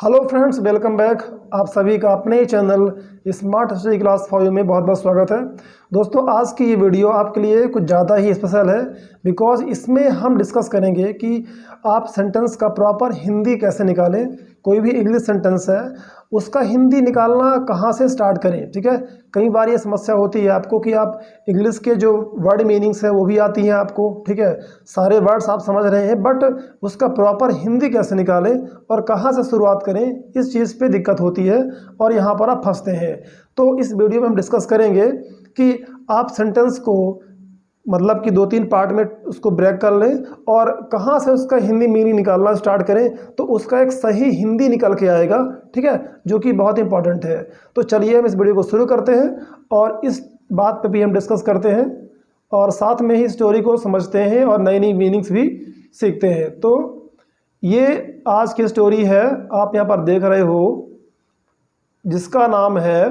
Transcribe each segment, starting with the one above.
Hello friends, welcome back. आप सभी का अपने ही channel smart study class for you में बहुत बहुत स्वागत है। दोस्तों, आज की ये वीडियो आपके लिए कुछ ज़्यादा ही स्पेशल है बिकॉज इसमें हम डिस्कस करेंगे कि आप सेंटेंस का प्रॉपर हिंदी कैसे निकालें। कोई भी इंग्लिश सेंटेंस है उसका हिंदी निकालना कहाँ से स्टार्ट करें। ठीक है, कई बार ये समस्या होती है आपको कि आप इंग्लिश के जो वर्ड मीनिंग्स है वो भी आती हैं आपको। ठीक है, सारे वर्ड्स आप समझ रहे हैं बट उसका प्रॉपर हिंदी कैसे निकालें और कहाँ से शुरुआत करें, इस चीज़ पे दिक्कत होती है और यहाँ पर आप फंसते हैं। तो इस वीडियो में हम डिस्कस करेंगे कि आप सेंटेंस को मतलब कि 2-3 पार्ट में उसको ब्रेक कर लें और कहाँ से उसका हिंदी मीनिंग निकालना स्टार्ट करें तो उसका एक सही हिंदी निकल के आएगा। ठीक है, जो कि बहुत इंपॉर्टेंट है। तो चलिए हम इस वीडियो को शुरू करते हैं और इस बात पे भी हम डिस्कस करते हैं और साथ में ही स्टोरी को समझते हैं और नई नई मीनिंग्स भी सीखते हैं। तो ये आज की स्टोरी है, आप यहाँ पर देख रहे हो, जिसका नाम है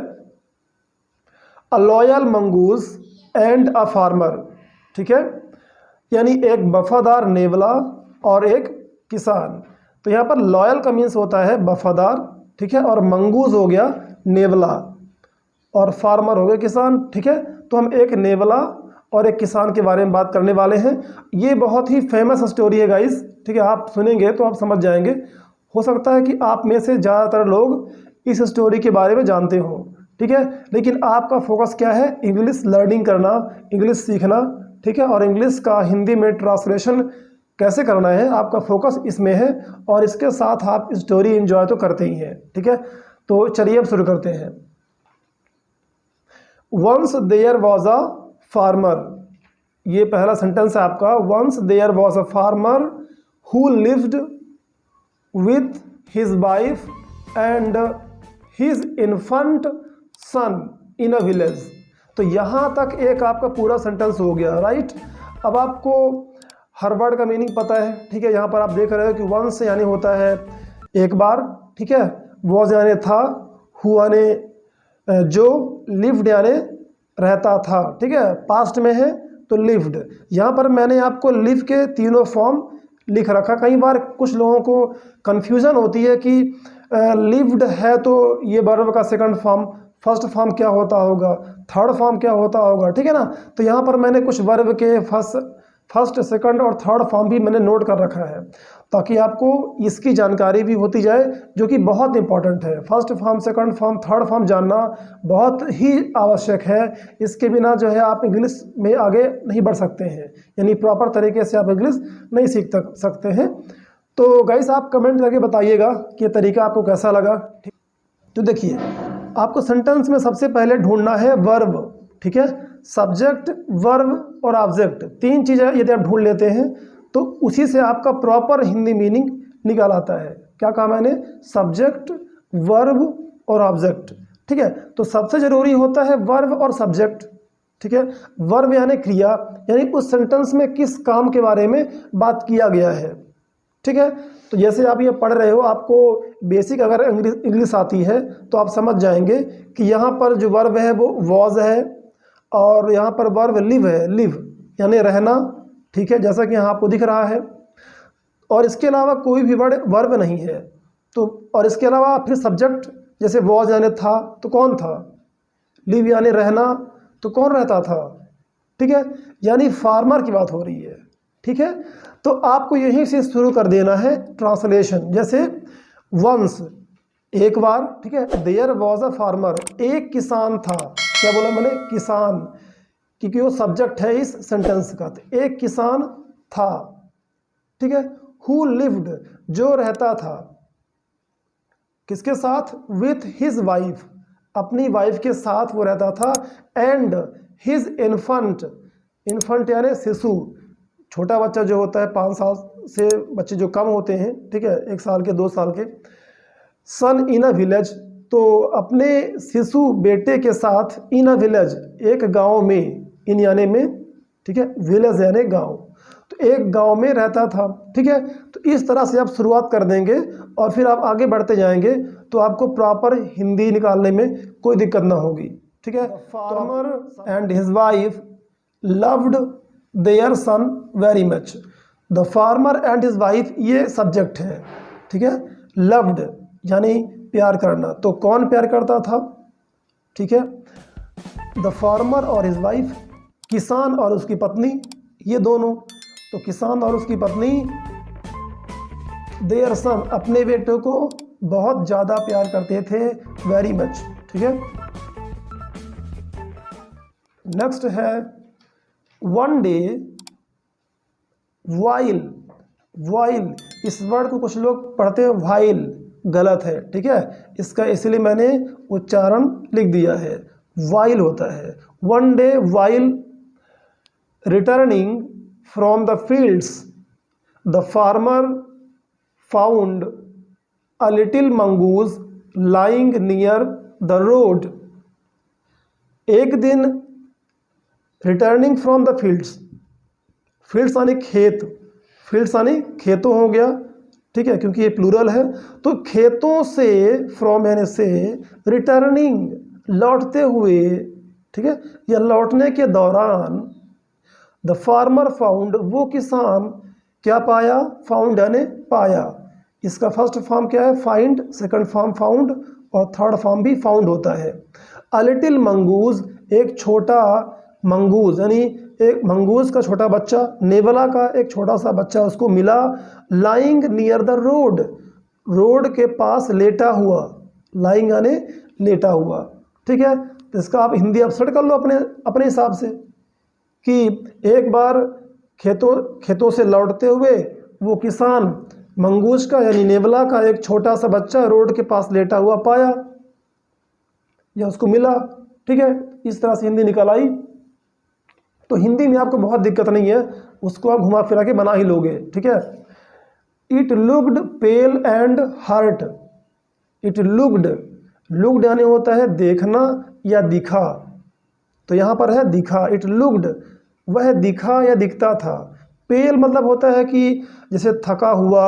अ loyal mongoose and a farmer. ठीक है, यानी एक वफादार नेवला और एक किसान। तो यहाँ पर लॉयल का मीन्स होता है वफादार, ठीक है, और मंगूस हो गया नेवला और फार्मर हो गया किसान। ठीक है, तो हम एक नेवला और एक किसान के बारे में बात करने वाले हैं। ये बहुत ही फेमस स्टोरी है गाइस। ठीक है, आप सुनेंगे तो आप समझ जाएंगे। हो सकता है कि आप में से ज़्यादातर लोग इस स्टोरी के बारे में जानते हो। ठीक है, लेकिन आपका फोकस क्या है? इंग्लिश लर्निंग करना, इंग्लिश सीखना। ठीक है, और इंग्लिश का हिंदी में ट्रांसलेशन कैसे करना है, आपका फोकस इसमें है और इसके साथ आप स्टोरी एंजॉय तो करते ही हैं। ठीक है, तो चलिए अब शुरू करते हैं। Once there was a farmer, ये पहला सेंटेंस है आपका। Once there was a farmer who lived with his wife and his infant son in a village. तो यहाँ तक एक आपका पूरा सेंटेंस हो गया, राइट। अब आपको हर वर्ड का मीनिंग पता है। ठीक है, यहाँ पर आप देख रहे हो कि वंस यानी होता है एक बार, ठीक है, वॉज यानी था, हु यानी जो, लिव्ड यानी रहता था। ठीक है, पास्ट में है तो लिव्ड। यहाँ पर मैंने आपको लिव के तीनों फॉर्म लिख रखा। कई बार कुछ लोगों को कन्फ्यूज़न होती है कि लिव्ड है तो ये वर्ब का सेकंड फॉर्म, फर्स्ट फॉर्म क्या होता होगा, थर्ड फॉर्म क्या होता होगा। ठीक है ना, तो यहाँ पर मैंने कुछ वर्ब के फर्स्ट सेकंड और थर्ड फॉर्म भी मैंने नोट कर रखा है ताकि आपको इसकी जानकारी भी होती जाए, जो कि बहुत इंपॉर्टेंट है। First form, second form, third form जानना बहुत ही आवश्यक है। इसके बिना जो है आप इंग्लिश में आगे नहीं बढ़ सकते हैं, यानी प्रॉपर तरीके से आप इंग्लिश नहीं सीख सकते हैं। तो गाइस, आप कमेंट करके बताइएगा कि ये तरीका आपको कैसा लगा। तो देखिए, आपको सेंटेंस में सबसे पहले ढूंढना है वर्ब। ठीक है, सब्जेक्ट, वर्ब और ऑब्जेक्ट, 3 चीज़ें यदि आप ढूंढ लेते हैं तो उसी से आपका प्रॉपर हिंदी मीनिंग निकाल आता है। क्या कहा मैंने? सब्जेक्ट, वर्ब और ऑब्जेक्ट। ठीक है, तो सबसे ज़रूरी होता है वर्ब और सब्जेक्ट। ठीक है, वर्ब यानी क्रिया, यानी उस सेंटेंस में किस काम के बारे में बात किया गया है। ठीक है, तो जैसे आप ये पढ़ रहे हो, आपको बेसिक अगर इंग्लिश आती है तो आप समझ जाएंगे कि यहाँ पर जो वर्ब है वो वॉज है और यहाँ पर वर्ब लिव है, लिव यानी रहना। ठीक है, जैसा कि यहाँ आपको दिख रहा है, और इसके अलावा कोई भी वर्ब नहीं है। तो और इसके अलावा फिर सब्जेक्ट, जैसे वॉज यानी था तो कौन था, लिव यानी रहना तो कौन रहता था। ठीक है, यानी फार्मर की बात हो रही है। ठीक है, तो आपको यहीं से शुरू कर देना है ट्रांसलेशन। जैसे वंस, एक बार। ठीक है, देयर वॉज अ फार्मर, एक किसान था। क्या बोला मैंने? किसान, क्योंकि वो सब्जेक्ट है इस सेंटेंस का। तो एक किसान था। ठीक है, हु लिव्ड, जो रहता था, किसके साथ? विथ हिज वाइफ, अपनी वाइफ के साथ वो रहता था। एंड हिज इन्फेंट, इन्फेंट यानी शिशु, छोटा बच्चा जो होता है, 5 साल से बच्चे जो कम होते हैं, ठीक है, 1 साल के, 2 साल के। सन इन अ विलेज, तो अपने शिशु बेटे के साथ, इन अ विलेज एक गांव में, इन यानी में, ठीक है, विलेज यानी गांव, तो एक गांव में रहता था। ठीक है, तो इस तरह से आप शुरुआत कर देंगे और फिर आप आगे बढ़ते जाएंगे तो आपको प्रॉपर हिंदी निकालने में कोई दिक्कत ना होगी। ठीक है, farmer and his wife loved their son very much. The farmer and his wife, ये सब्जेक्ट है। ठीक है, लव्ड यानी प्यार करना। तो कौन प्यार करता था? ठीक है, द फार्मर और हिज वाइफ, किसान और उसकी पत्नी, ये दोनों। तो किसान और उसकी पत्नी, देयर सन, अपने बेटे को बहुत ज़्यादा प्यार करते थे, वेरी मच। ठीक है, नेक्स्ट है वन डे, वाइल। वाइल, इस वर्ड को कुछ लोग पढ़ते हैं वाइल, गलत है। ठीक है, इसका इसलिए मैंने उच्चारण लिख दिया है, वाइल होता है। One day while returning from the fields, the farmer found a little mongoose lying near the road. एक दिन returning from the fields, fields यानी खेत, फील्ड्स यानी खेतों हो गया। ठीक है, क्योंकि ये प्लूरल है। तो खेतों से, फ्रॉम यानी से, रिटर्निंग, लौटते हुए। ठीक है, या लौटने के दौरान, द फार्मर फाउंड, वो किसान क्या पाया? फाउंड यानी पाया। इसका फर्स्ट फॉर्म क्या है? फाइंड, सेकंड फॉर्म फाउंड, और थर्ड फॉर्म भी फाउंड होता है। अ लिटिल मंगूज, एक छोटा मंगूज यानी एक मंगूज का छोटा बच्चा, नेवला का एक छोटा सा बच्चा उसको मिला, lying near the road, road के पास लेटा हुआ, लाइंग यानी लेटा हुआ। ठीक है, तो इसका आप हिंदी अपसेट कर लो अपने हिसाब से कि एक बार खेतों से लौटते हुए वो किसान मंगूज का यानी नेवला का एक छोटा सा बच्चा रोड के पास लेटा हुआ पाया या उसको मिला। ठीक है, इस तरह से हिंदी निकल आई। तो हिंदी में आपको बहुत दिक्कत नहीं है, उसको आप घुमा फिरा के बना ही लोगे। ठीक है, it looked pale and hurt. It looked, looked यानी होता है देखना या दिखा, तो यहाँ पर है दिखा। इट लुक्ड, वह दिखा या दिखता था। पेल मतलब होता है कि जैसे थका हुआ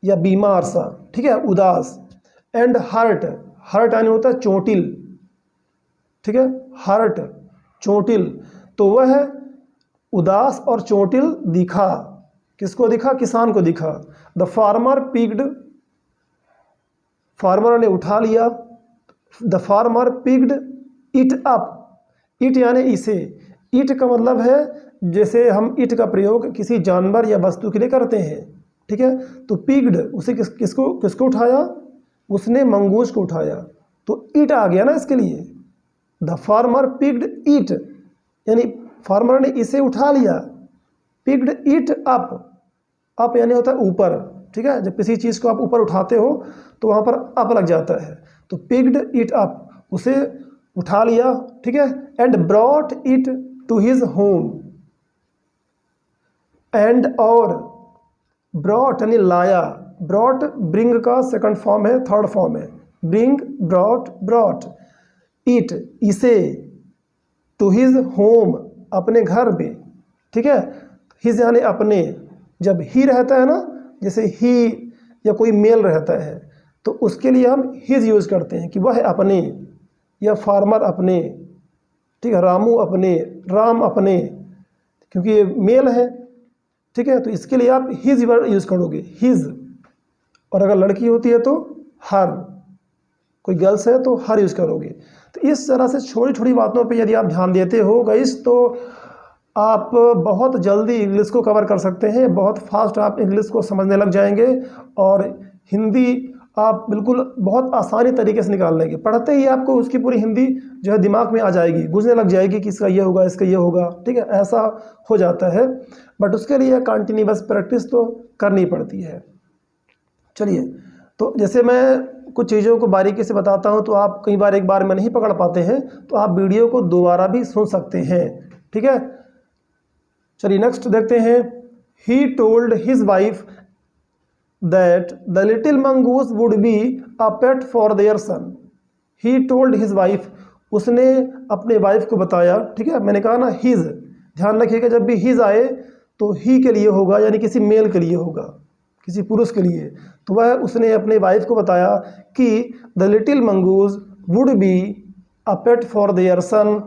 या बीमार सा। ठीक है, उदास। एंड हर्ट, हर्ट यानी होता है चोटिल। ठीक है, हर्ट, चोटिल। तो वह उदास और चोटिल दिखा। किसको दिखा? किसान को दिखा। द फार्मर पिक्ड, फार्मर ने उठा लिया। The farmer picked it up, it यानी इसे। इट का मतलब है जैसे हम इट का प्रयोग किसी जानवर या वस्तु के लिए करते हैं। ठीक है, तो पिक्ड, उसे किसको उठाया? उसने मंगूज को उठाया, तो इट आ गया ना इसके लिए। द फार्मर पिक्ड इट, यानी फार्मर ने इसे उठा लिया। पिक्ड इट अप, अप यानी होता है ऊपर। ठीक है, जब किसी चीज़ को आप ऊपर उठाते हो तो वहाँ पर अप लग जाता है। तो पिक्ड इट अप, उसे उठा लिया। ठीक है, and brought it to his home. And और, ब्रॉट यानी लाया। ब्रॉट ब्रिंग का सेकंड फॉर्म है, थर्ड फॉर्म है। Bring, brought, brought. इट, इसे, टू हिज होम, अपने घर पे। ठीक है, हिज यानी अपने। जब ही रहता है ना, जैसे ही या कोई मेल रहता है, तो उसके लिए हम हिज यूज़ करते हैं कि वह अपने, या फार्मर अपने। ठीक है, रामू अपने, राम अपने, क्योंकि ये मेल है। ठीक है, तो इसके लिए आप हिज वर्ड यूज़ करोगे, हिज। और अगर लड़की होती है तो हर, कोई गर्ल्स है तो हर यूज़ करोगे। तो इस तरह से छोटी छोटी बातों पे यदि आप ध्यान देते हो गाइस, तो आप बहुत जल्दी इंग्लिश को कवर कर सकते हैं। बहुत फास्ट आप इंग्लिश को समझने लग जाएंगे, और हिंदी आप बिल्कुल बहुत आसानी तरीके से निकाल लेंगे। पढ़ते ही आपको उसकी पूरी हिंदी जो है दिमाग में आ जाएगी, गूंजने लग जाएगी कि इसका ये होगा, इसका ये होगा। ठीक है, ऐसा हो जाता है, बट उसके लिए कंटिन्यूअस प्रैक्टिस तो करनी पड़ती है। चलिए, तो जैसे मैं कुछ चीज़ों को बारीकी से बताता हूँ, तो आप कई बार एक बार में नहीं पकड़ पाते हैं, तो आप वीडियो को दोबारा भी सुन सकते हैं। ठीक है, चलिए नेक्स्ट देखते हैं। He told his wife that the little mongoose would be a pet for their son. He told his wife, उसने अपने वाइफ को बताया। ठीक है, मैंने कहा ना हिज, ध्यान रखिएगा जब भी हिज आए तो ही के लिए होगा, यानी किसी मेल के लिए होगा, किसी पुरुष के लिए। तो वह उसने अपने वाइफ को बताया कि the little mongoose would be a pet for their son.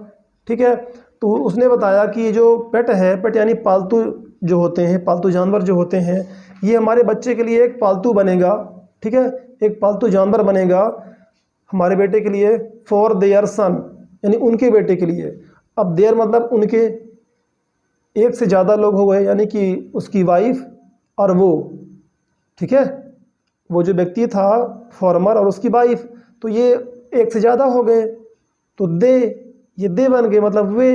ठीक है, तो उसने बताया कि जो पेट है, पेट यानी पालतू जो होते हैं, पालतू जानवर जो होते हैं, ये हमारे बच्चे के लिए एक पालतू बनेगा। ठीक है, एक पालतू जानवर बनेगा हमारे बेटे के लिए, फॉर देयर सन यानी उनके बेटे के लिए। अब देयर मतलब उनके, एक से ज़्यादा लोग हो गए यानी कि उसकी वाइफ और वो, ठीक है, वो जो व्यक्ति था फार्मर और उसकी वाइफ, तो ये एक से ज़्यादा हो गए, तो दे, ये दे बन गए मतलब वे,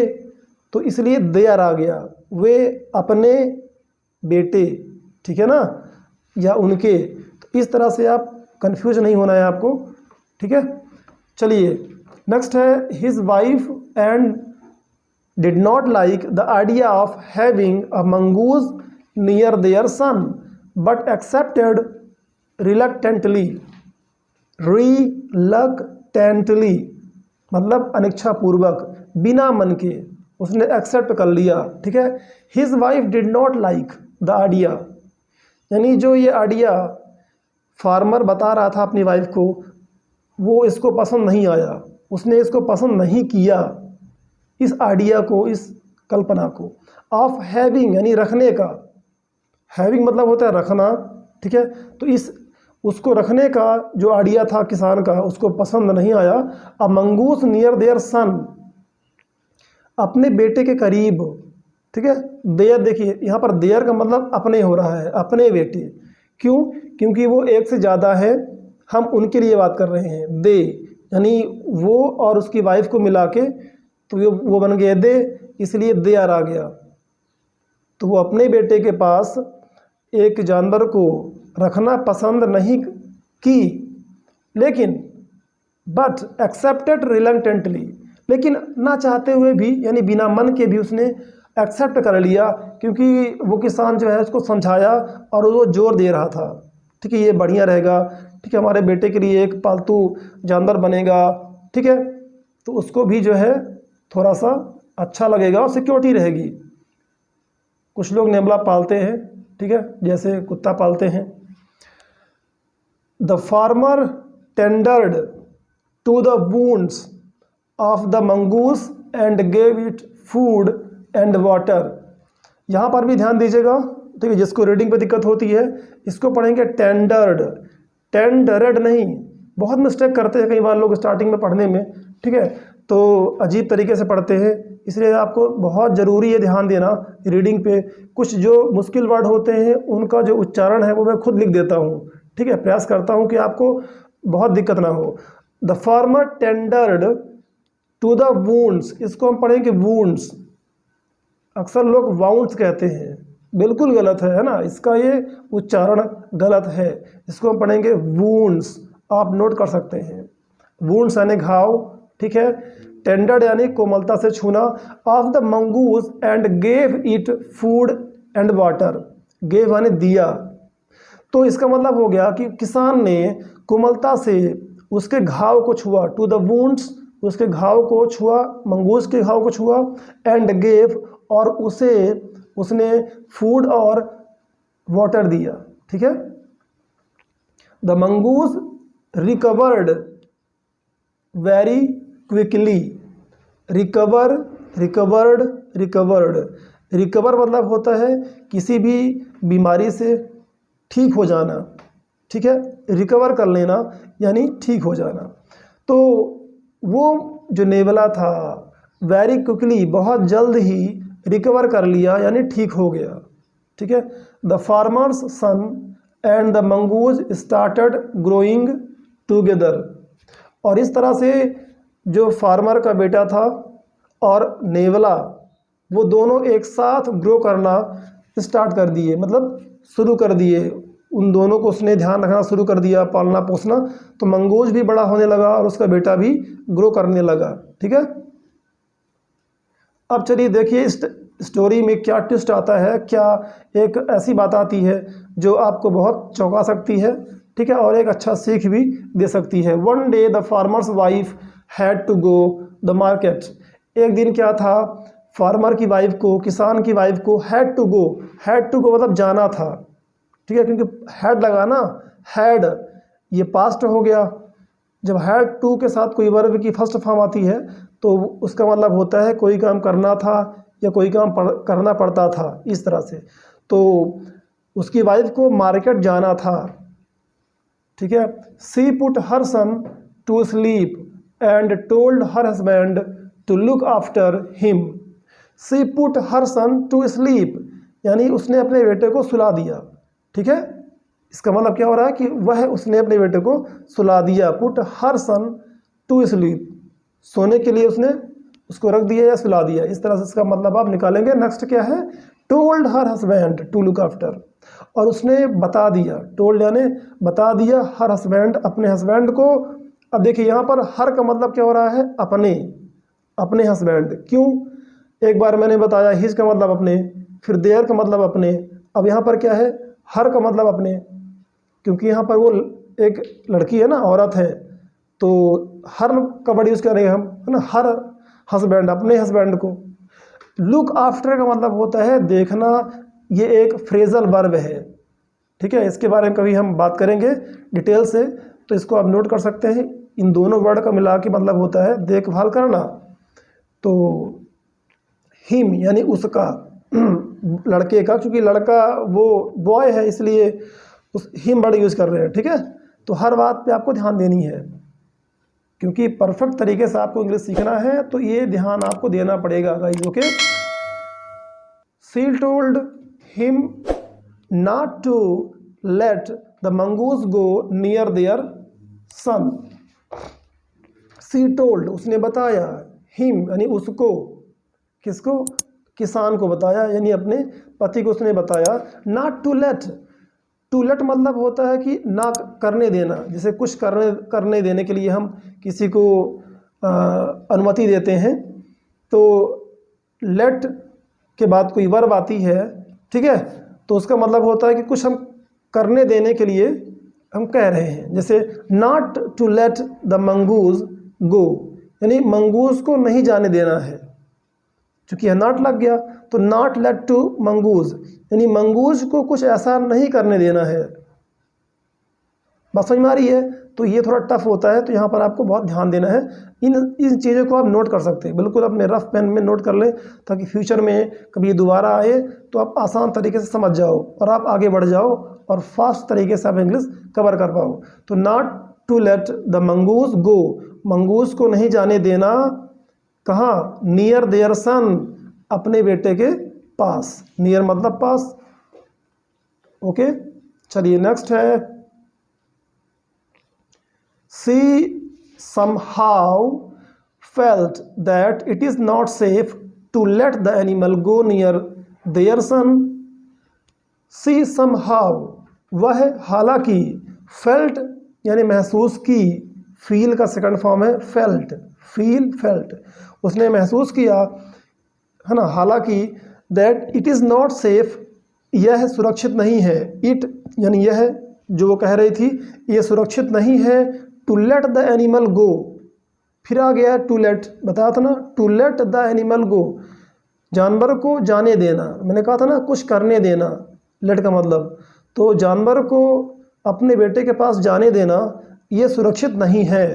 तो इसलिए देयर आ गया, वे अपने बेटे, ठीक है ना, या उनके। तो इस तरह से आप कंफ्यूज नहीं होना है आपको, ठीक है। चलिए नेक्स्ट है, his wife and did not like the idea of having a mongoose near their son but accepted reluctantly. Reluctantly मतलब अनिच्छापूर्वक, बिना मन के उसने एक्सेप्ट कर लिया, ठीक है। His wife did not like the idea यानी जो ये आइडिया फार्मर बता रहा था अपनी वाइफ को, वो इसको पसंद नहीं आया, उसने इसको पसंद नहीं किया, इस आइडिया को, इस कल्पना को। ऑफ हैविंग यानी रखने का, हैविंग मतलब होता है रखना, ठीक है। तो इस उसको रखने का जो आइडिया था किसान का, उसको पसंद नहीं आया। अ मंगूस नियर देयर सन, अपने बेटे के करीब, ठीक है। देयर, देखिए यहाँ पर देयर का मतलब अपने हो रहा है, अपने बेटे। क्यों? क्योंकि वो एक से ज़्यादा है, हम उनके लिए बात कर रहे हैं। दे यानी वो और उसकी वाइफ को मिला के तो वो बन गया दे, इसलिए देयर आ गया। तो वो अपने बेटे के पास एक जानवर को रखना पसंद नहीं की, लेकिन बट एक्सेप्टेड रिलक्टेंटली, लेकिन ना चाहते हुए भी यानी बिना मन के भी उसने एक्सेप्ट कर लिया, क्योंकि वो किसान जो है उसको समझाया और वो जोर दे रहा था, ठीक है, ये बढ़िया रहेगा, ठीक है, हमारे बेटे के लिए एक पालतू जानवर बनेगा, ठीक है, तो उसको भी जो है थोड़ा सा अच्छा लगेगा और सिक्योरिटी रहेगी। कुछ लोग नेमला पालते हैं, ठीक है, जैसे कुत्ता पालते हैं। The farmer tended to the wounds of the mongoose and gave it food and water. यहाँ पर भी ध्यान दीजिएगा, ठीक है, जिसको रीडिंग पे दिक्कत होती है इसको पढ़ेंगे टेंडर्ड, टेंडर्ड नहीं। बहुत मिस्टेक करते हैं कई बार लोग स्टार्टिंग में पढ़ने में, ठीक है, तो अजीब तरीके से पढ़ते हैं, इसलिए आपको बहुत ज़रूरी है ध्यान देना रीडिंग पे। कुछ जो मुश्किल वर्ड होते हैं उनका जो उच्चारण है वो मैं खुद लिख देता हूँ, ठीक है, प्रयास करता हूँ कि आपको बहुत दिक्कत ना हो। The farmer tended to the wounds, इसको हम पढ़ेंगे वुंड्स, अक्सर लोग वाउंड्स कहते हैं, बिल्कुल गलत है ना, इसका ये उच्चारण गलत है, इसको हम पढ़ेंगे वुंड्स, आप नोट कर सकते हैं। वुंड्स यानी घाव, ठीक है, टेंडर्ड यानी कोमलता से छूना। Of the mongoose and gave it food and water, gave यानी दिया, तो इसका मतलब हो गया कि किसान ने कोमलता से उसके घाव को छुआ, टू द वुंड्स उसके घाव को छुआ, मंगूस के घाव को छुआ, एंड गेव और उसने फूड और वाटर दिया, ठीक है। The mongoose recovered very quickly, recover, recovered, recovered, recover मतलब होता है किसी भी बीमारी से ठीक हो जाना, ठीक है, रिकवर कर लेना यानी ठीक हो जाना। तो वो जो नेवला था वेरी क्विकली बहुत जल्द ही रिकवर कर लिया यानी ठीक हो गया, ठीक है। The farmer's son and the mongoose started growing together, और इस तरह से जो फार्मर का बेटा था और नेवला वो दोनों एक साथ ग्रो करना स्टार्ट कर दिए, मतलब शुरू कर दिए, उन दोनों को उसने ध्यान रखना शुरू कर दिया, पालना पोसना, तो मंगूज भी बड़ा होने लगा और उसका बेटा भी ग्रो करने लगा, ठीक है। अब चलिए देखिए इस स्टोरी में क्या ट्विस्ट आता है, क्या एक ऐसी बात आती है जो आपको बहुत चौंका सकती है, ठीक है, और एक अच्छा सीख भी दे सकती है। One day the farmer's wife had to go the market, एक दिन क्या था, फार्मर की वाइफ को, किसान की वाइफ को हैड टू गो मतलब जाना था, ठीक है, क्योंकि हैड लगा ना, हैड ये पास्ट हो गया, जब हैड टू के साथ कोई वर्ब की फर्स्ट फॉर्म आती है तो उसका मतलब होता है कोई काम करना था या कोई काम करना पड़ता था, इस तरह से। तो उसकी वाइफ को मार्केट जाना था, ठीक है। She put her son to sleep and told her husband to look after him. She put her son to sleep, यानी उसने अपने बेटे को सुला दिया। ठीक है, इसका मतलब क्या हो रहा है कि वह उसने अपने बेटे को सुला दिया। Put her son to sleep, सोने के लिए उसने उसको रख दिया या सुला दिया, इस तरह से इसका मतलब आप निकालेंगे। नेक्स्ट क्या है, told her husband to look after, और उसने बता दिया, टोल्ड यानी बता दिया, हर हस्बैंड अपने हस्बैंड को। अब देखिए यहाँ पर हर का मतलब क्या हो रहा है, अपने, अपने हस्बैंड। क्यों, एक बार मैंने बताया हिज का मतलब अपने, फिर देयर का मतलब अपने, अब यहाँ पर क्या है, हर का मतलब अपने, क्योंकि यहाँ पर वो एक लड़की है ना, औरत है, तो हर का वर्ड यूज़ करेंगे हम, है ना, हर हस्बैंड, अपने हस्बैंड को। लुक आफ्टर का मतलब होता है देखना, ये एक फ्रेजल वर्ब है। ठीक है, इसके बारे में कभी हम बात करेंगे डिटेल से, तो इसको आप नोट कर सकते हैं। इन दोनों वर्ड का मिला के मतलब होता है देखभाल करना। तो हिम यानी उसका, लड़के का, क्योंकि लड़का वो बॉय है इसलिए उस हिम वर्ड यूज़ कर रहे हैं। ठीक है, तो हर बात पे आपको ध्यान देनी है, क्योंकि परफेक्ट तरीके से आपको इंग्लिश सीखना है, तो ये ध्यान आपको देना पड़ेगा guys. Okay, she told him not to let the mongoose go near their son. She told उसने बताया, हिम यानी उसको, किसको, किसान को बताया, यानी अपने पति को उसने बताया। Not to let, to let मतलब होता है कि ना करने देना, जैसे कुछ करने देने के लिए हम किसी को अनुमति देते हैं, तो लेट के बाद कोई वर्ब आती है, ठीक है, तो उसका मतलब होता है कि कुछ हम करने देने के लिए हम कह रहे हैं। जैसे not to let the mongoose go, यानी मंगूज को नहीं जाने देना है, चूँकि यह नॉट लग गया, तो नॉट लेट टू मंगूज, यानी मंगूज को कुछ ऐसा नहीं करने देना है। बात समझ में आ रही है? तो ये थोड़ा टफ होता है, तो यहाँ पर आपको बहुत ध्यान देना है। इन चीज़ों को आप नोट कर सकते हैं, बिल्कुल अपने रफ पेन में नोट कर लें, ताकि फ्यूचर में कभी ये दोबारा आए तो आप आसान तरीके से समझ जाओ और आप आगे बढ़ जाओ और फास्ट तरीके से आप इंग्लिश कवर कर पाओ। तो not to let the mongoose go, mongoose को नहीं जाने देना, कहाँ, नियर देयर सन, अपने बेटे के पास। नियर मतलब पास। ओके, चलिए नेक्स्ट है, सी somehow felt that it is not safe to let the animal go near their son. She somehow, वह हालांकि, felt यानी महसूस की, feel का सेकंड फॉर्म है felt, feel felt, उसने महसूस किया, है ना, हालांकि, that it is not safe, यह सुरक्षित नहीं है, it यानी यह जो वो कह रही थी, यह सुरक्षित नहीं है, टू लेट द एनिमल गो, फिर आ गया टू लेट, बताया था ना, टू लेट द एनिमल गो, जानवर को जाने देना, मैंने कहा था ना कुछ करने देना, लेट का मतलब, तो जानवर को अपने बेटे के पास जाने देना ये सुरक्षित नहीं है।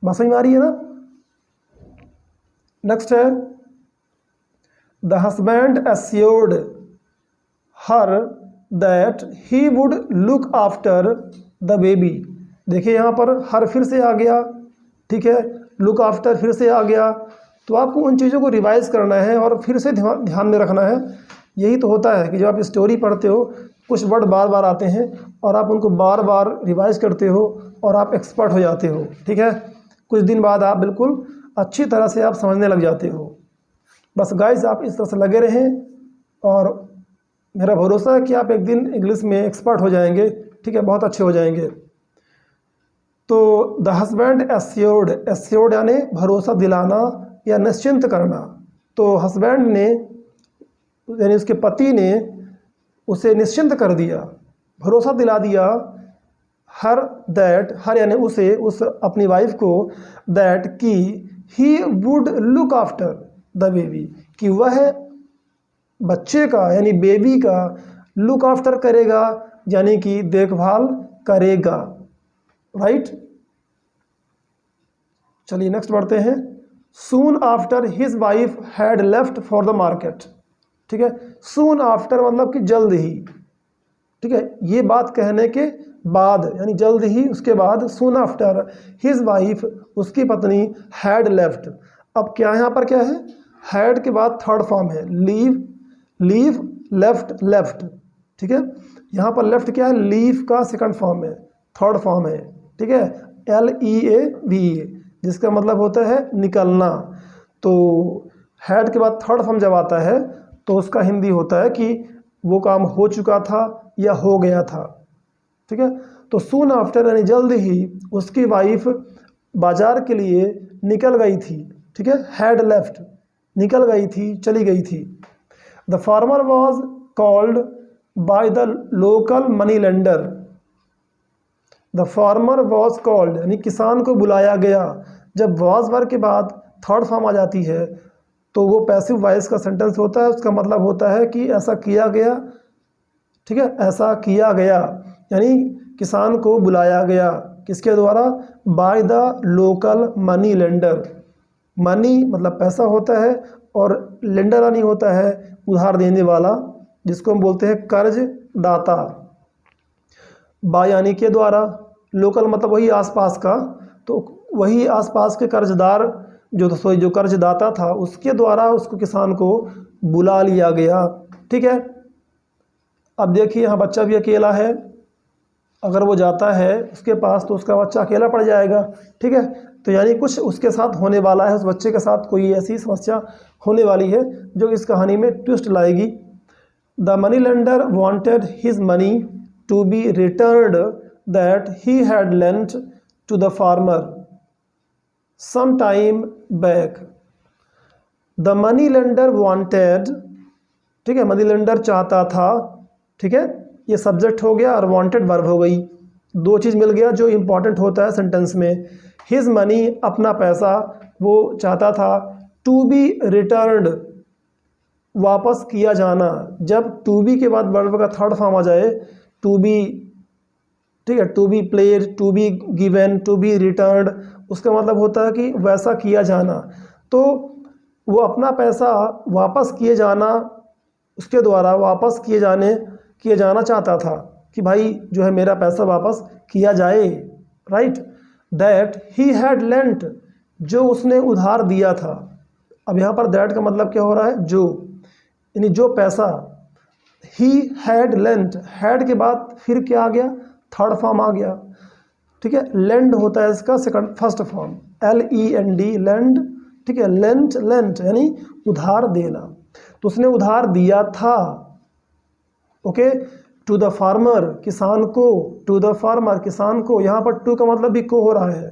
बात समझ में आ रही है ना? नेक्स्ट है, the husband assured her that he would look after the baby. देखिए यहाँ पर हर फिर से आ गया, ठीक है, लुक आफ्टर फिर से आ गया, तो आपको उन चीज़ों को रिवाइज करना है और फिर से ध्यान में रखना है। यही तो होता है कि जब आप स्टोरी पढ़ते हो, कुछ वर्ड बार बार आते हैं और आप उनको बार बार रिवाइज करते हो और आप एक्सपर्ट हो जाते हो। ठीक है, कुछ दिन बाद आप बिल्कुल अच्छी तरह से आप समझने लग जाते हो। बस गाइस, आप इस तरह से लगे रहें और मेरा भरोसा है कि आप एक दिन इंग्लिश में एक्सपर्ट हो जाएंगे। ठीक है, बहुत अच्छे हो जाएंगे। तो द हस्बैंड एश्योर्ड, एश्योर्ड यानी भरोसा दिलाना या निश्चिंत करना। तो हस्बैंड ने यानी उसके पति ने उसे निश्चिंत कर दिया, भरोसा दिला दिया, हर दैट, हर यानी उसे, उस अपनी वाइफ को, दैट कि he would look after the baby, कि वह बच्चे का यानी बेबी का लुक आफ्टर करेगा, यानी कि देखभाल करेगा। राइट, चलिए नेक्स्ट बढ़ते हैं। Soon after his wife had left for the market. ठीक है, सून आफ्टर मतलब कि जल्द ही। ठीक है, ये बात कहने के बाद यानी जल्द ही, उसके बाद, सून आफ्टर हिज वाइफ उसकी पत्नी हैड लेफ्ट। अब क्या यहाँ पर क्या है, हैड के बाद थर्ड फॉर्म है लीव, लीव लेफ्ट लेफ्ट, ठीक है। यहाँ पर लेफ्ट क्या है, लीव का सेकंड फॉर्म है, थर्ड फॉर्म है, ठीक है, LEAVE, जिसका मतलब होता है निकलना। तो हैड के बाद थर्ड फॉर्म जब आता है तो उसका हिंदी होता है कि वो काम हो चुका था या हो गया था, ठीक है। तो सून आफ्टर यानी जल्द ही उसकी वाइफ बाजार के लिए निकल गई थी, ठीक है, हैड लेफ्ट, निकल गई थी, चली गई थी। The farmer was called by the local money lender. The farmer was called यानी किसान को बुलाया गया। जब वॉज वर्ब के बाद थर्ड फॉर्म आ जाती है तो वो पैसिव वॉइस का सेंटेंस होता है, उसका मतलब होता है कि ऐसा किया गया, ठीक है, ऐसा किया गया, यानी किसान को बुलाया गया, किसके द्वारा, by the local money lender. Money मतलब पैसा होता है और लेंडर यानी होता है उधार देने वाला, जिसको हम बोलते हैं कर्ज दाता। बाय यानी के द्वारा, लोकल मतलब वही आसपास का, तो वही आसपास के कर्जदार जो कर्जदाता था उसके द्वारा उसको किसान को बुला लिया गया, ठीक है। अब देखिए यहाँ बच्चा भी अकेला है, अगर वो जाता है उसके पास तो उसका बच्चा अकेला पड़ जाएगा, ठीक है। तो यानी कुछ उसके साथ होने वाला है, उस बच्चे के साथ कोई ऐसी समस्या होने वाली है जो इस कहानी में ट्विस्ट लाएगी। The money lender wanted his money to be returned that he had lent to the farmer some time back. The money lender wanted, ठीक है, मनी लेंडर चाहता था, ठीक है, ये सब्जेक्ट हो गया और वांटेड वर्ब हो गई, दो चीज़ मिल गया जो इम्पॉर्टेंट होता है सेंटेंस में। हिज मनी अपना पैसा वो चाहता था, टू बी रिटर्न्ड वापस किया जाना। जब टू बी के बाद वर्ब का थर्ड फॉर्म आ जाए, टू बी, ठीक है, to be played, to be given, to be returned, उसका मतलब होता है कि वैसा किया जाना। तो वो अपना पैसा वापस किए जाना, उसके द्वारा वापस किए जाना चाहता था कि भाई जो है मेरा पैसा वापस किया जाए, right. That he had lent, जो उसने उधार दिया था। अब यहाँ पर दैट का मतलब क्या हो रहा है, जो, यानी जो पैसा। ही हैड लेंट, हैड के बाद फिर क्या आ गया, थर्ड फॉर्म आ गया, ठीक है। लेंड होता है इसका फर्स्ट फॉर्म, LEND, लेंड, ठीक है। लेंट, लेंट यानी उधार देना, तो उसने उधार दिया था, ओके। टू द फार्मर, किसान को, टू द फार्मर, किसान को। यहाँ पर टू का मतलब भी को हो रहा है,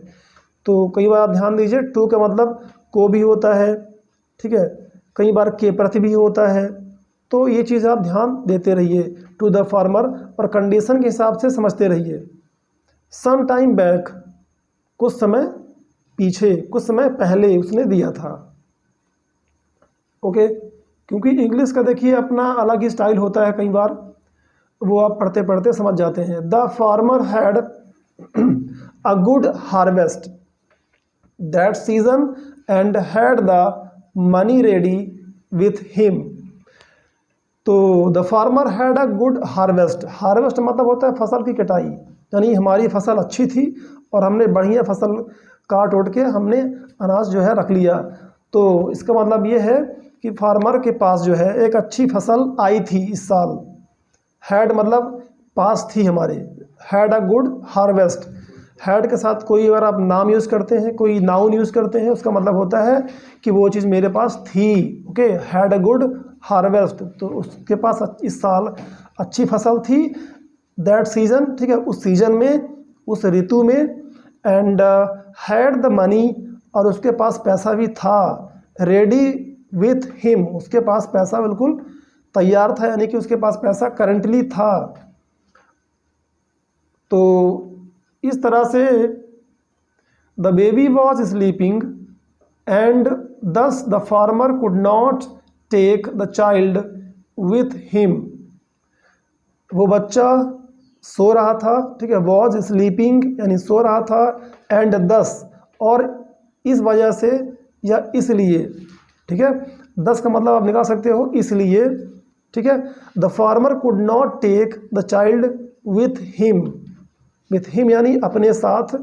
तो कई बार आप ध्यान दीजिए टू का मतलब को भी होता है, ठीक है, कई बार के प्रति भी होता है, तो ये चीज़ आप ध्यान देते रहिए। टू द फार्मर और कंडीशन के हिसाब से समझते रहिए। सम टाइम बैक, कुछ समय पीछे, कुछ समय पहले उसने दिया था, ओके। क्योंकि इंग्लिश का देखिए अपना अलग ही स्टाइल होता है, कई बार वो आप पढ़ते पढ़ते समझ जाते हैं। The farmer had a good harvest that season and had the money ready with him. तो the farmer had a good harvest, harvest मतलब होता है फसल की कटाई, यानी हमारी फसल अच्छी थी और हमने बढ़िया फसल काट उठ के हमने अनाज जो है रख लिया। तो इसका मतलब ये है कि फार्मर के पास जो है एक अच्छी फसल आई थी इस साल। हैड मतलब पास थी हमारे, had a good harvest. Had के साथ कोई अगर आप नाम यूज़ करते हैं, कोई नाउन यूज़ करते हैं, उसका मतलब होता है कि वो चीज़ मेरे पास थी, okay. Had a good harvest, तो उसके पास इस साल अच्छी फसल थी। दैट सीजन, ठीक है, उस सीजन में, उस ऋतु में। एंड हैड द मनी, और उसके पास पैसा भी था। रेडी विथ हिम, उसके पास पैसा बिल्कुल तैयार था, यानी कि उसके पास पैसा करंटली था। तो इस तरह से the baby was sleeping and thus the farmer could not take the child with him. वो बच्चा सो रहा था, ठीक है, वॉज स्लीपिंग यानी सो रहा था, एंड दस और इस वजह से या इसलिए, ठीक है। दस का मतलब आप निकाल सकते हो इसलिए, ठीक है। The farmer could not take the child with him, with him यानी अपने साथ,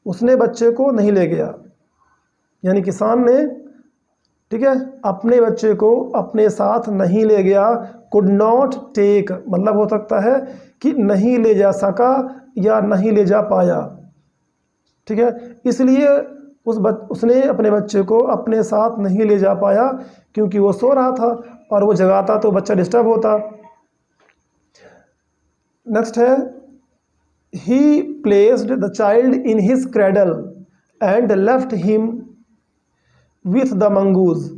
उसने बच्चे को नहीं ले गया, यानी किसान ने, ठीक है, अपने बच्चे को अपने साथ नहीं ले गया। कुड नॉट टेक मतलब हो सकता है कि नहीं ले जा सका या नहीं ले जा पाया, ठीक है, इसलिए उसने अपने बच्चे को अपने साथ नहीं ले जा पाया क्योंकि वो सो रहा था और वो जगाता तो बच्चा डिस्टर्ब होता। नेक्स्ट है, ही placed the child in his cradle and left him with the mongoose.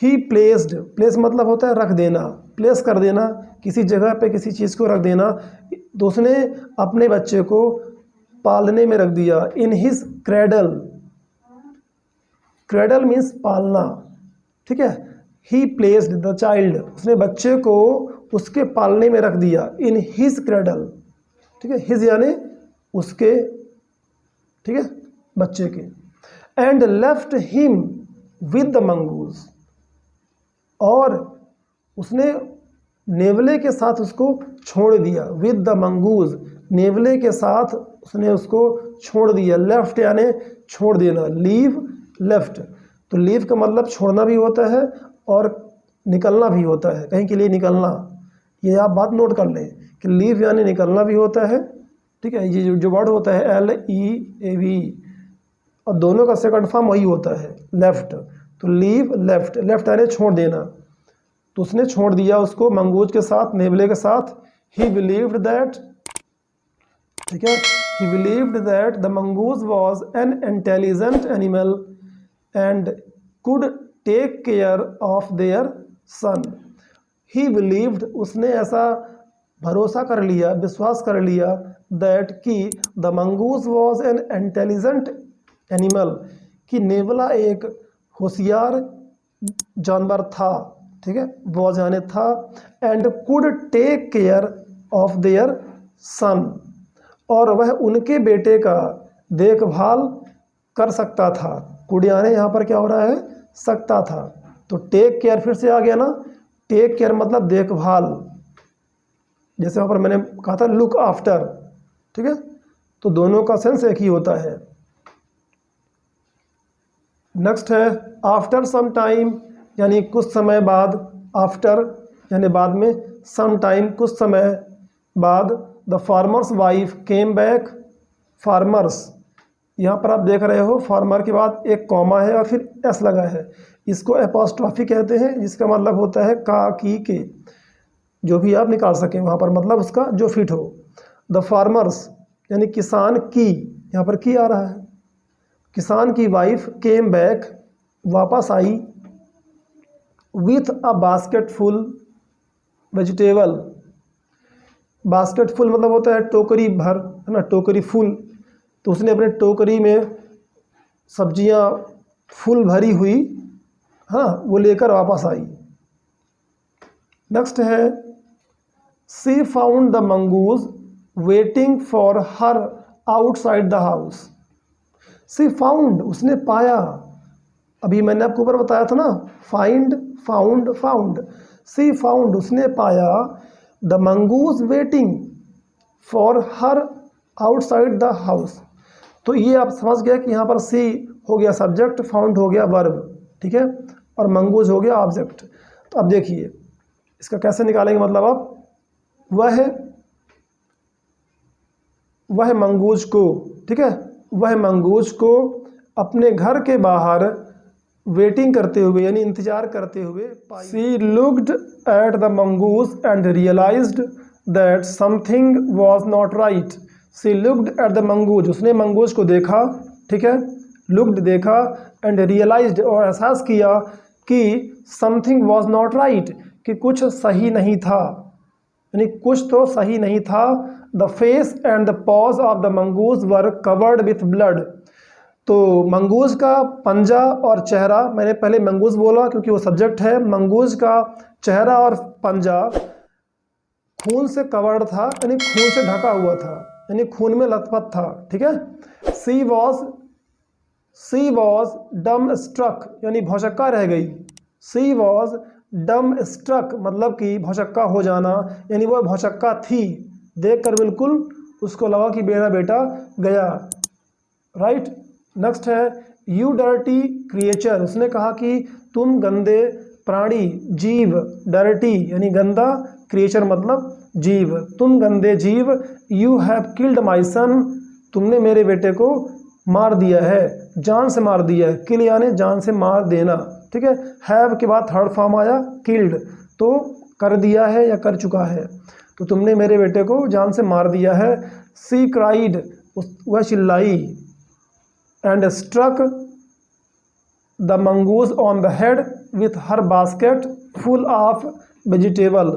He placed, place मतलब होता है रख देना, प्लेस कर देना, किसी जगह पे किसी चीज़ को रख देना। तो उसने अपने बच्चे को पालने में रख दिया। इन हिज क्रेडल, क्रेडल मीन्स पालना, ठीक है। ही प्लेस्ड द चाइल्ड, उसने बच्चे को उसके पालने में रख दिया। इन हिज क्रेडल, ठीक है, हिज यानी उसके, ठीक है, बच्चे के। And left him with the mongoose, और उसने नेवले के साथ उसको छोड़ दिया। विद द मंगूज, नेवले के साथ उसने उसको छोड़ दिया। लेफ्ट यानी छोड़ देना, लीव लेफ्ट, तो लीव का मतलब छोड़ना भी होता है और निकलना भी होता है, कहीं के लिए निकलना। ये आप बात नोट कर लें कि लीव यानी निकलना भी होता है, ठीक है, ये जो वर्ड होता है LEAV, और दोनों का सेकंड फॉर्म वही होता है लेफ्ट। तो लीव लेफ्ट, लेफ्ट यानी छोड़ देना, तो उसने छोड़ दिया उसको मंगूज के साथ, नेवले के साथ। ही बिलीव्ड दैट, ठीक है, he believed that the mongoose was an intelligent animal and could take care of their son. He believed, उसने ऐसा भरोसा कर लिया, विश्वास कर लिया, दैट कि the mongoose was an intelligent animal, कि नेवला एक होशियार जानवर था, ठीक है, वॉज यानी था, and could take care of their son, और वह उनके बेटे का देखभाल कर सकता था। कुड यानी यहाँ पर क्या हो रहा है, सकता था, तो टेक केयर फिर से आ गया ना, टेक केयर मतलब देखभाल, जैसे वहाँ पर मैंने कहा था लुक आफ्टर, ठीक है, तो दोनों का सेंस एक ही होता है। नेक्स्ट है, आफ्टर सम टाइम यानी कुछ समय बाद, आफ्टर यानी बाद में, सम टाइम कुछ समय बाद, the farmer's wife came back. Farmers, यहाँ पर आप देख रहे हो फार्मर के बाद एक कॉमा है और फिर एस लगा है, इसको एपोस्ट्रॉफी कहते हैं, जिसका मतलब होता है का, की, के, जो भी आप निकाल सकें वहाँ पर, मतलब उसका जो फिट हो। द फार्मर्स यानी किसान की, यहाँ पर की आ रहा है, किसान की वाइफ केम बैक वापस आई, with a basket full vegetable. Basket full मतलब होता है टोकरी भर, है ना, टोकरी फुल, तो उसने अपने टोकरी में सब्जियां फुल भरी हुई, हाँ, वो लेकर वापस आई। नेक्स्ट है, she found the mongoose waiting for her outside the house. She found, उसने पाया, अभी मैंने आपको ऊपर बताया था ना, find, found, found. She found, उसने पाया, the mongoose waiting for her outside the house. तो ये आप समझ गए कि यहाँ पर सी हो गया सब्जेक्ट, फाउंड हो गया वर्ब, ठीक है, और मंगूज हो गया ऑब्जेक्ट। तो अब देखिए इसका कैसे निकालेंगे, मतलब आप वह मंगूज को, ठीक है, वह मंगूज को अपने घर के बाहर वेटिंग करते हुए यानी इंतजार करते हुए पाई। She looked at the mongoose and realised that something was not right. She looked at the mongoose, उसने मंगूज को देखा, ठीक है, लुक्ड देखा, एंड रियलाइज्ड और एहसास किया कि समथिंग वॉज नॉट राइट, कि कुछ सही नहीं था, यानी कुछ तो सही नहीं था। The face and the pause of the mongoose were covered with blood. तो मंगूज का पंजा और चेहरा, मैंने पहले मंगूज बोला क्योंकि वो सब्जेक्ट है, मंगूज का चेहरा और पंजा खून से कवर्ड था, यानी खून से ढका हुआ था, यानी खून में लथपथ था, ठीक है। सी वॉज डम स्ट्रक, यानी भौचक्का रह गई। सी वॉज डम स्ट्रक मतलब कि भौचक्का हो जाना, यानी वह भौचक्का थी, देखकर बिल्कुल उसको लगा कि मेरा बेटा गया, राइट। नेक्स्ट है यू डर्टी क्रिएचर, उसने कहा कि तुम गंदे प्राणी, जीव, डर्टी यानी गंदा, क्रिएचर मतलब जीव, तुम गंदे जीव, यू हैव किल्ड माई सन, तुमने मेरे बेटे को मार दिया है, जान से मार दिया है, किल यानी जान से मार देना, ठीक है। हैव के बाद थर्ड फॉर्म आया किल्ड, तो कर दिया है या कर चुका है, तो तुमने मेरे बेटे को जान से मार दिया है। सी क्राइड, वह चिल्लाई, and struck the mongoose on the head with her basket full of vegetable,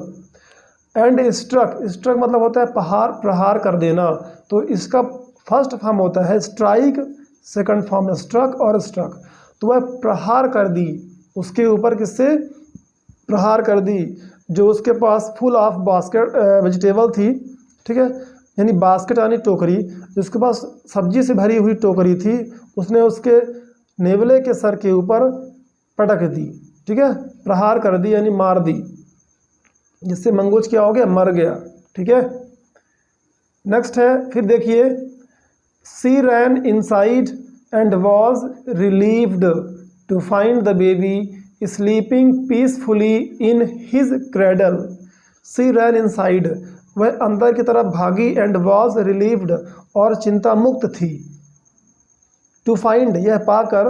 and struck, struck मतलब होता है प्रहार कर देना, तो इसका फर्स्ट फॉर्म होता है स्ट्राइक, सेकंड फॉर्म स्ट्रक और स्ट्रक, तो वह प्रहार कर दी उसके ऊपर, किससे प्रहार कर दी, जो उसके पास फुल ऑफ बास्केट वेजिटेबल थी, ठीक है, यानी बास्केट यानी टोकरी, जिसके पास सब्जी से भरी हुई टोकरी थी, उसने उसके नेवले के सर के ऊपर पटक दी, ठीक है, प्रहार कर दी यानी मार दी, जिससे मंगूज क्या हो गया, मर गया, ठीक है। नेक्स्ट है, फिर देखिए, she ran inside and was relieved to find the baby sleeping peacefully in his cradle. She ran inside, वह अंदर की तरफ भागी, एंड वॉज रिलीव्ड और चिंता मुक्त थी, टू फाइंड यह पाकर,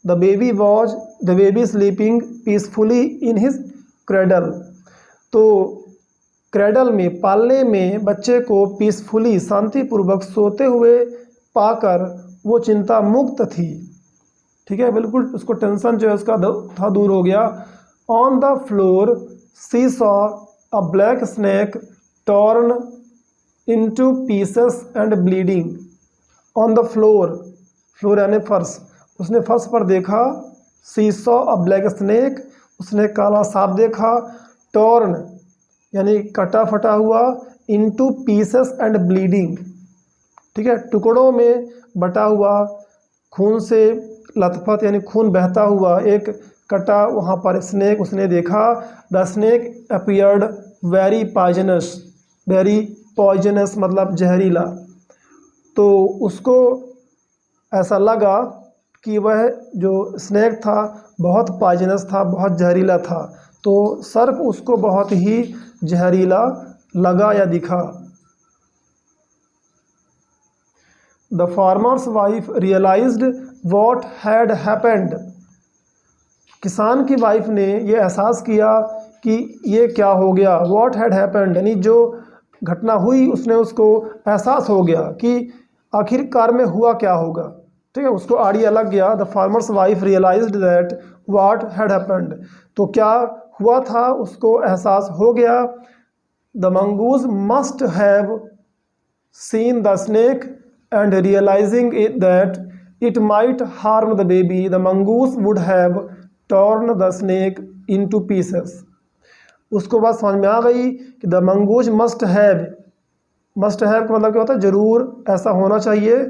the baby sleeping peacefully in his cradle, तो क्रेडल में, पालने में बच्चे को पीसफुली शांतिपूर्वक सोते हुए पाकर वो चिंता मुक्त थी, ठीक है, बिल्कुल उसको टेंशन जो है उसका था दूर हो गया। On the floor she saw a black snake torn into pieces and bleeding. On the floor, floor यानी फर्श, उसने फर्श पर देखा, she saw a black snake, उसने काला सांप देखा, टॉर्न यानी कटा फटा हुआ, इनटू पीसेस एंड ब्लीडिंग, ठीक है, टुकड़ों में बटा हुआ, खून से लथपथ यानी खून बहता हुआ एक कटा वहाँ पर स्नेक उसने देखा। The snake appeared very poisonous, very poisonous मतलब जहरीला, तो उसको ऐसा लगा कि वह जो स्नेक था बहुत पॉइजनस था, बहुत जहरीला था, तो सर्प उसको बहुत ही जहरीला लगा या दिखा। The farmer's wife realised what had happened, किसान की वाइफ ने ये एहसास किया कि ये क्या हो गया, वॉट हैड हैपेंड यानी जो घटना हुई उसने उसको एहसास हो गया कि आखिरकार में हुआ क्या होगा, ठीक है, उसको आइडिया लग गया। The farmer's wife realised that what had happened, तो क्या हुआ था उसको एहसास हो गया। The mongoose must have seen the snake and realising it that it might harm the baby, the mongoose would have torn the snake into pieces. उसको बात समझ में आ गई कि द मंगूज मस्ट हैव का मतलब क्या होता है, जरूर ऐसा होना चाहिए,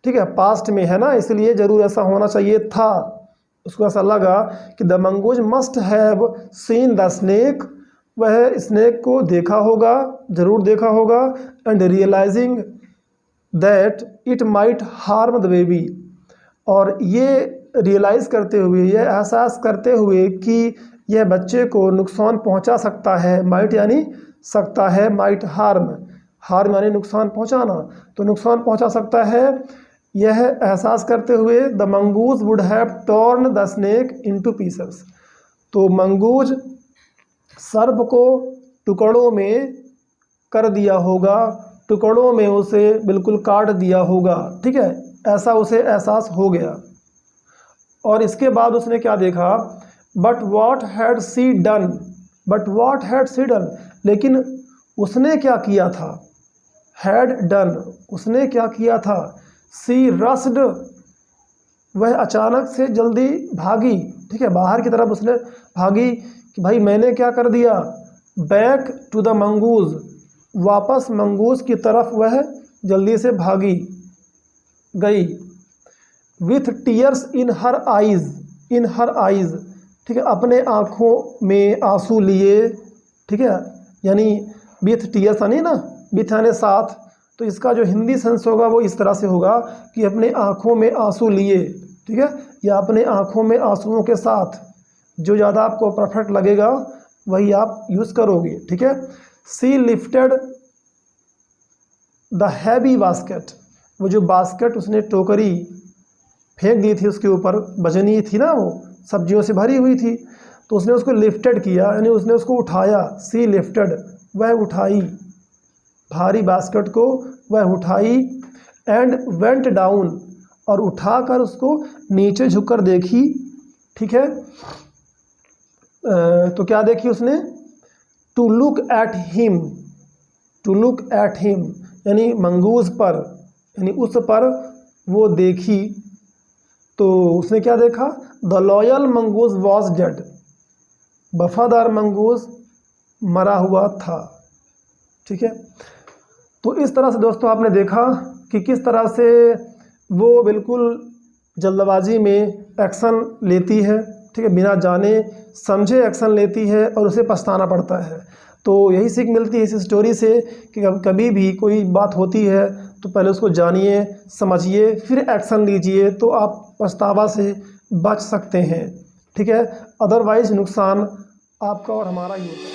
ठीक है, पास्ट में है ना, इसलिए जरूर ऐसा होना चाहिए था, उसको ऐसा लगा कि the mongoose must have seen the snake, वह स्नेक को देखा होगा, जरूर देखा होगा, and realising that it might harm the baby, और ये रियलाइज़ करते हुए, ये एहसास करते हुए कि यह बच्चे को नुकसान पहुंचा सकता है, माइट यानी सकता है, माइट हार्म यानी नुकसान पहुंचाना, तो नुकसान पहुंचा सकता है, यह एहसास करते हुए the mongoose would have torn the snake into pieces, तो मंगूज सर्प को टुकड़ों में कर दिया होगा, टुकड़ों में उसे बिल्कुल काट दिया होगा, ठीक है, ऐसा उसे एहसास हो गया। और इसके बाद उसने क्या देखा, but what had she done, लेकिन उसने क्या किया था, हैड डन उसने क्या किया था, सी रस्ड वह अचानक से जल्दी भागी, ठीक है, बाहर की तरफ उसने भागी कि भाई मैंने क्या कर दिया, बैक टू द मंगूज, वापस मंगूज की तरफ वह जल्दी से भागी गई। With tears in her eyes, ठीक है, अपने आँखों में आंसू लिए, ठीक है, यानी विथ टीयर्स यानी ना, विथ यानी साथ, तो इसका जो हिंदी सेंस होगा वो इस तरह से होगा कि अपने आँखों में आंसू लिए, ठीक है, या अपने आँखों में आंसुओं के साथ, जो ज़्यादा आपको परफेक्ट लगेगा वही आप यूज़ करोगे, ठीक है। सी लिफ्टेड द हैवी बास्केट, वो जो बास्केट उसने टोकरी फेंक दी थी उसके ऊपर, वजनी थी ना, वो सब्जियों से भरी हुई थी, तो उसने उसको लिफ्टेड किया, यानी उसने उसको उठाया। सी लिफ्टेड, वह उठाई, भारी बास्केट को वह उठाई। एंड वेंट डाउन, और उठाकर उसको नीचे झुककर देखी, ठीक है। तो क्या देखी उसने? To look at him, to look at him, यानी मंगूज़ पर, यानी उस पर वो देखी। तो उसने क्या देखा? The loyal mongoose was dead, वफादार मंगूज़ मरा हुआ था, ठीक है। तो इस तरह से दोस्तों आपने देखा कि किस तरह से वो बिल्कुल जल्दबाजी में एक्शन लेती है, ठीक है, बिना जाने समझे एक्शन लेती है और उसे पछताना पड़ता है। तो यही सीख मिलती है इस स्टोरी से कि कभी भी कोई बात होती है तो पहले उसको जानिए, समझिए, फिर एक्शन लीजिए, तो आप पछतावा से बच सकते हैं, ठीक है। अदरवाइज़ नुकसान आपका और हमारा ही होता है।